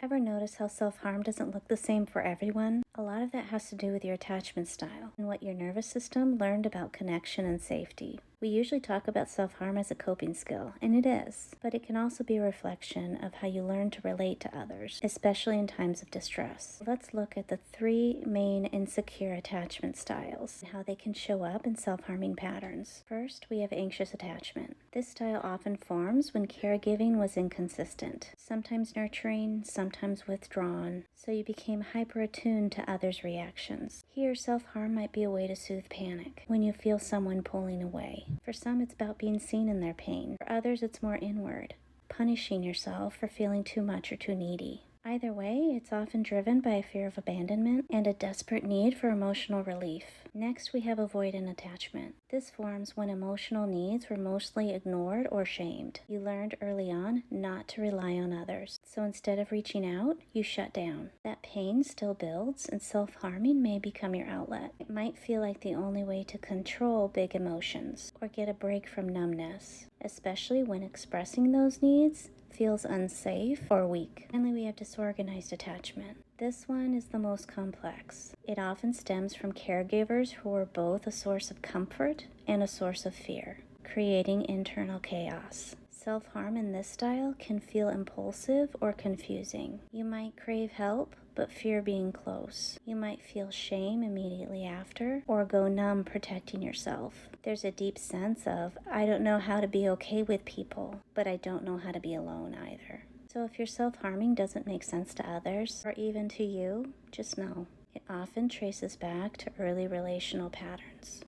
Ever notice how self-harm doesn't look the same for everyone? A lot of that has to do with your attachment style and what your nervous system learned about connection and safety. We usually talk about self-harm as a coping skill, and it is, but it can also be a reflection of how you learn to relate to others, especially in times of distress. Let's look at the 3 main insecure attachment styles and how they can show up in self-harming patterns. First, we have anxious attachment. This style often forms when caregiving was inconsistent, sometimes nurturing, sometimes withdrawn, so you became hyper-attuned to others' reactions. Here, self-harm might be a way to soothe panic when you feel someone pulling away. For some, it's about being seen in their pain. For others, it's more inward, punishing yourself for feeling too much or too needy. Either way, it's often driven by a fear of abandonment and a desperate need for emotional relief. Next, we have avoidant attachment. This forms when emotional needs were mostly ignored or shamed. You learned early on not to rely on others, so instead of reaching out, you shut down. That pain still builds, and self-harming may become your outlet. It might feel like the only way to control big emotions or get a break from numbness, especially when expressing those needs feels unsafe or weak. Finally, we have disorganized attachment. This one is the most complex. It often stems from caregivers who are both a source of comfort and a source of fear, creating internal chaos. Self-harm in this style can feel impulsive or confusing. You might crave help, but fear being close. You might feel shame immediately after, or go numb protecting yourself. There's a deep sense of, I don't know how to be okay with people, but I don't know how to be alone either. So if your self-harming doesn't make sense to others, or even to you, just know it often traces back to early relational patterns.